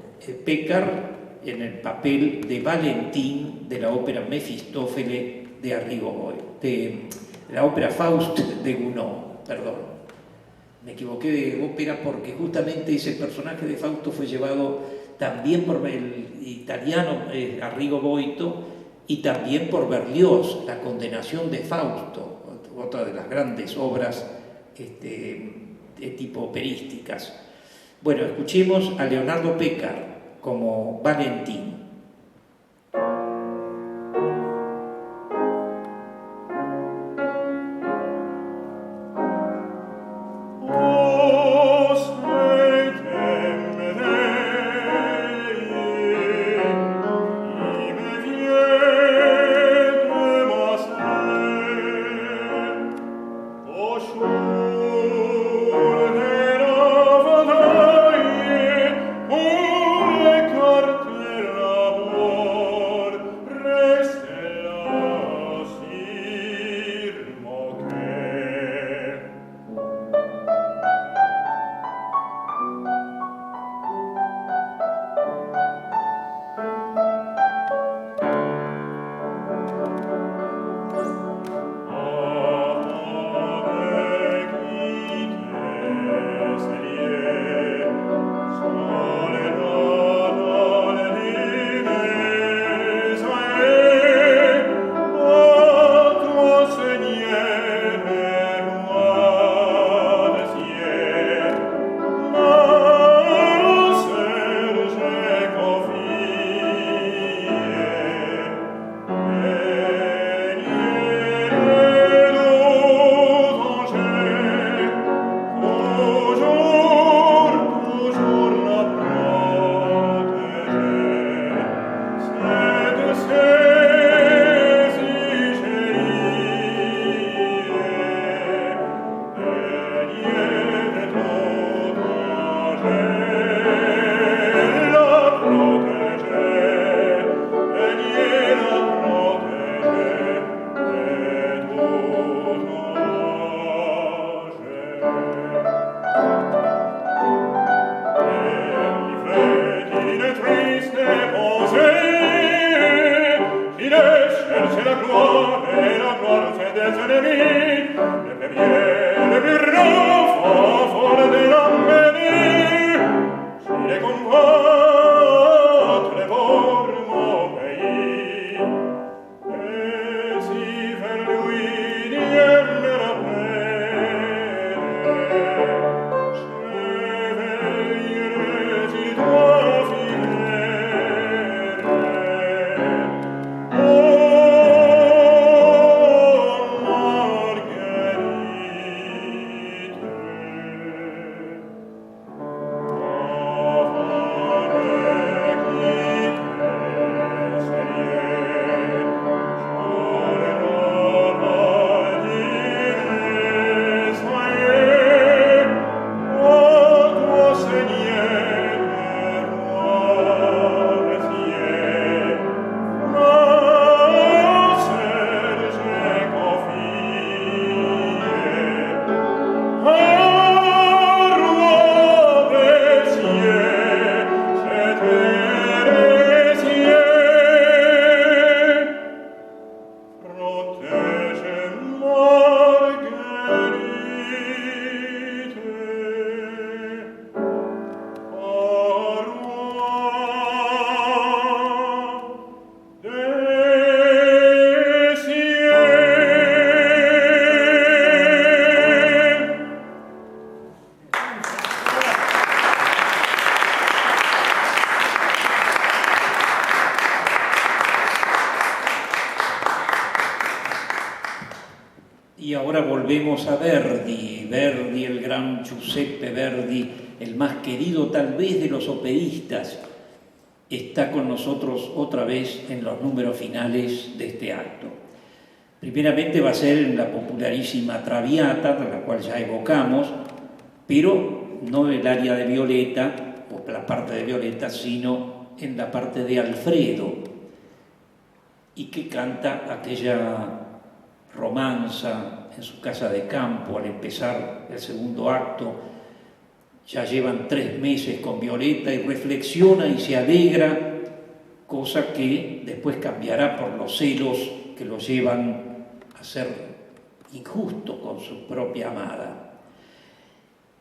Pecar en el papel de Valentín de la ópera Mefistófeles de Arrigo Boito, de la ópera Faust de Gounod, perdón. Me equivoqué de ópera porque justamente ese personaje de Fausto fue llevado también por el italiano Arrigo Boito y también por Berlioz, La condenación de Fausto, otra de las grandes obras de tipo operísticas. Bueno, escuchemos a Leonardo Pecar como Valentín. Cartera Y ahora volvemos a Verdi, el gran Giuseppe Verdi, el más querido tal vez de los operistas, está con nosotros otra vez en los números finales de este acto. Primeramente va a ser en la popularísima Traviata, de la cual ya evocamos, pero no el área de Violeta, o la parte de Violeta, sino en la parte de Alfredo, y que canta aquella romanza en su casa de campo al empezar el segundo acto. Ya llevan 3 meses con Violeta y reflexiona y se alegra, cosa que después cambiará por los celos que lo llevan a ser injusto con su propia amada.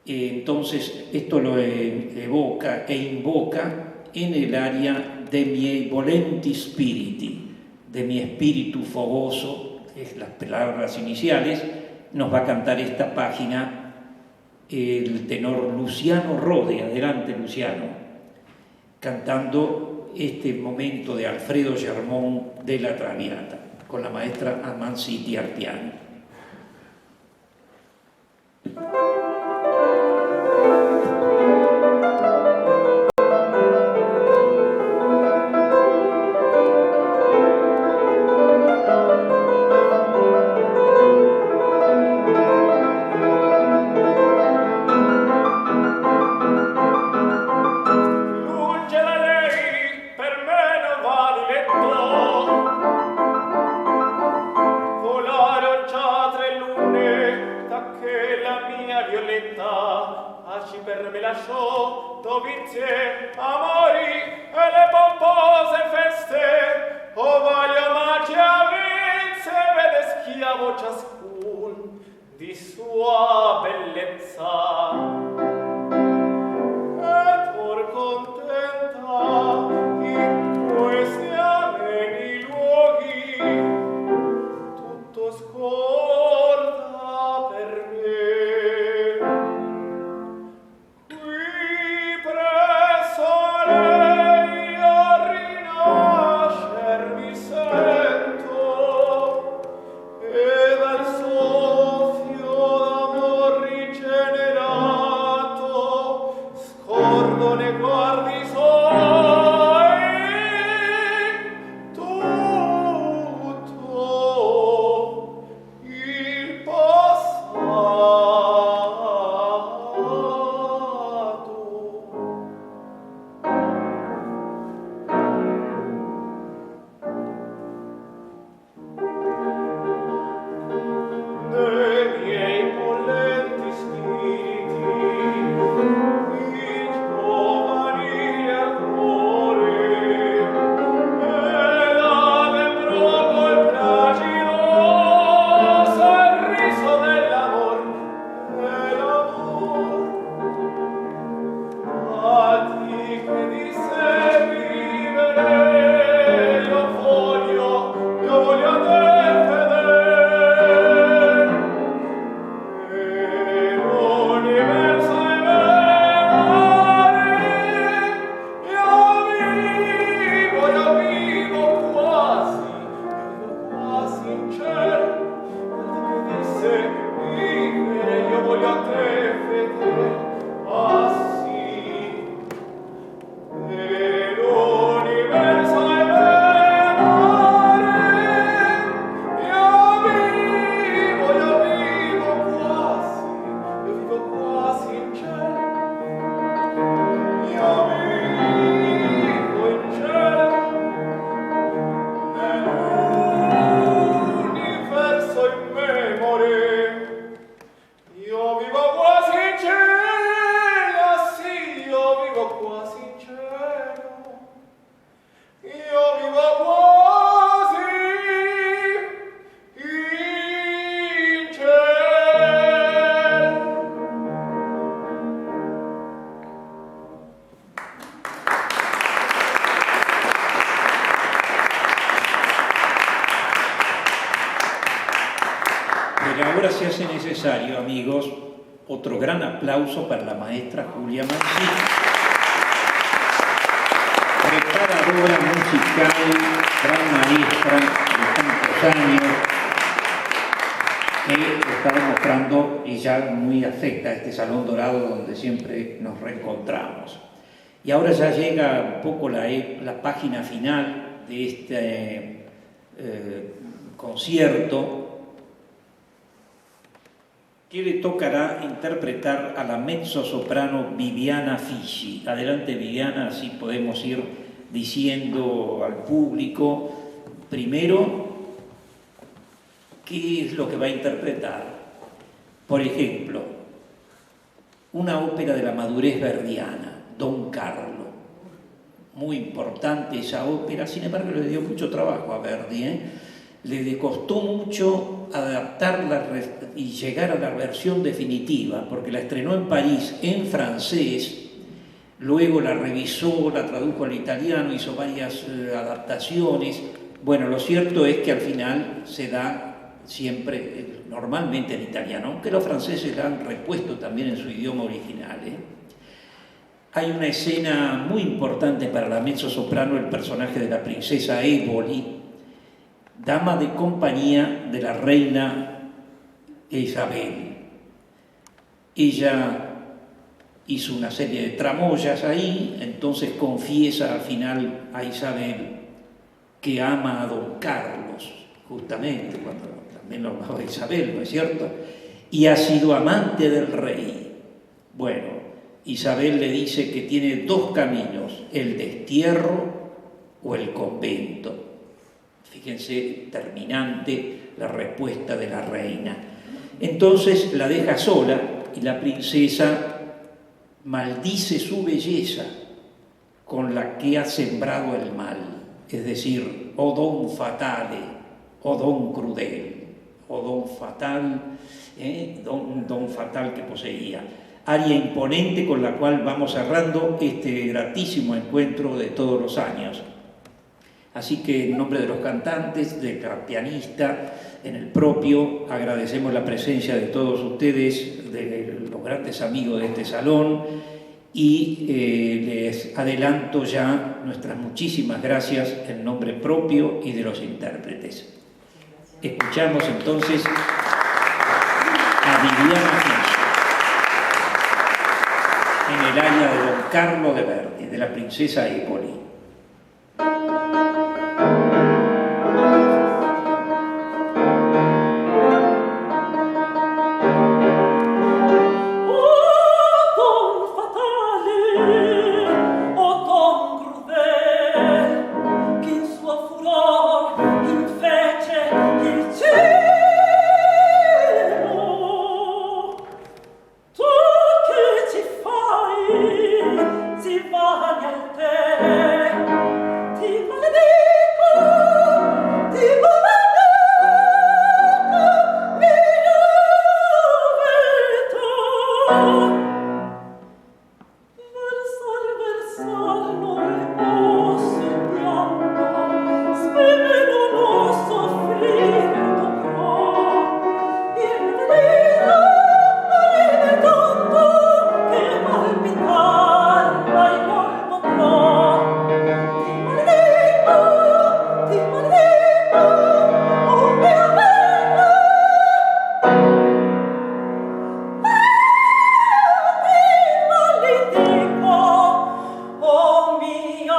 Entonces esto lo evoca e invoca en el área de miei volenti spiriti, de mi espíritu fogoso, es las palabras iniciales. Nos va a cantar esta página el tenor Luciano Rode. Adelante, Luciano, cantando este momento de Alfredo Germón de la Traviata, con la maestra Amanciti al piano. Ahora se hace necesario, amigos, otro gran aplauso para la maestra Julia Mancini, preparadora musical, gran maestra de tantos años, que está demostrando y ya muy afecta a este Salón Dorado donde siempre nos reencontramos. Y ahora ya llega un poco la página final de este concierto, que le tocará interpretar a la mezzosoprano Viviana Fischi. Adelante, Viviana, así podemos ir diciendo al público primero qué es lo que va a interpretar. Por ejemplo, una ópera de la madurez verdiana, Don Carlo. Muy importante esa ópera, sin embargo le dio mucho trabajo a Verdi, Le costó mucho adaptarla y llegar a la versión definitiva, porque la estrenó en París en francés, luego la revisó, la tradujo al italiano, hizo varias adaptaciones. Bueno, lo cierto es que al final se da siempre, normalmente en italiano, aunque los franceses la han repuesto también en su idioma original. Hay una escena muy importante para la mezzosoprano, el personaje de la princesa Éboli, dama de compañía de la reina Isabel. Ella hizo una serie de tramoyas ahí, entonces confiesa al final a Isabel que ama a don Carlos, justamente, cuando también lo amaba Isabel, ¿no es cierto? Y ha sido amante del rey. Bueno, Isabel le dice que tiene dos caminos, el destierro o el convento. Fíjense, terminante la respuesta de la reina. Entonces la deja sola y la princesa maldice su belleza con la que ha sembrado el mal. Es decir, oh don fatale, oh don crudel, oh don fatal, don fatal que poseía. Aria imponente con la cual vamos cerrando este gratísimo encuentro de todos los años. Así que en nombre de los cantantes, del pianista, en el propio, agradecemos la presencia de todos ustedes, de los grandes amigos de este salón, y les adelanto ya nuestras muchísimas gracias en nombre propio y de los intérpretes. Escuchamos entonces a Viviana Fischi en el aria de Don Carlo de Verdi, de la princesa Éboli. Mio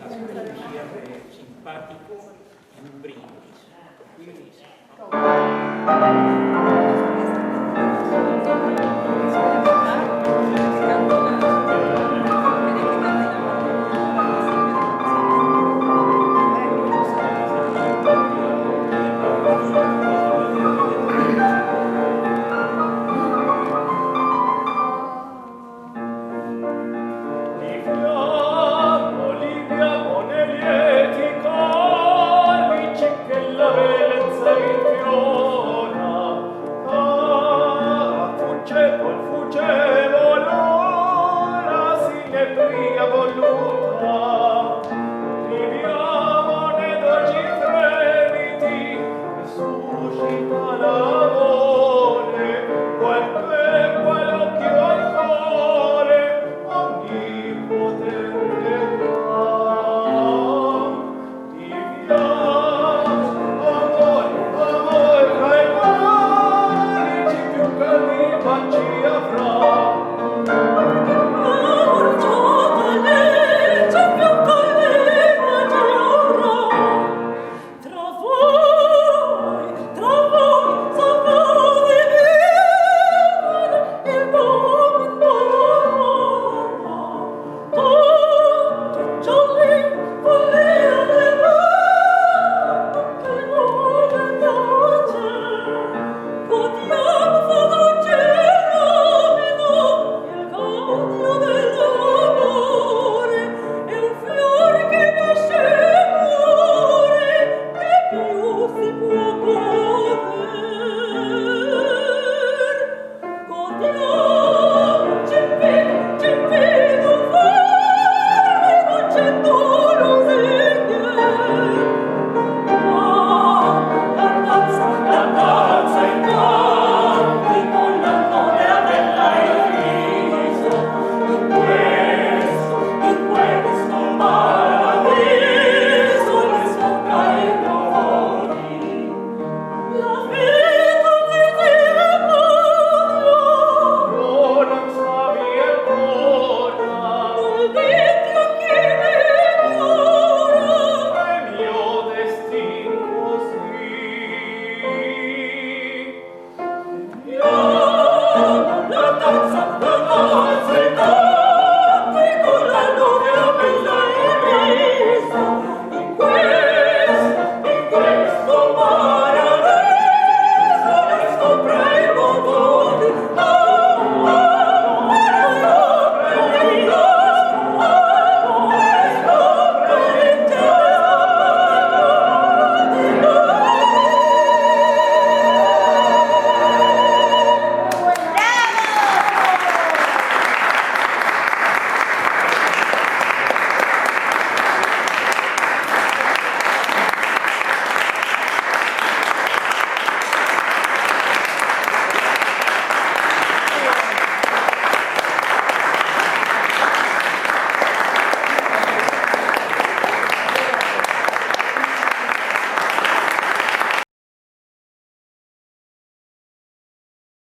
hacer un cierre simpático en un brindis.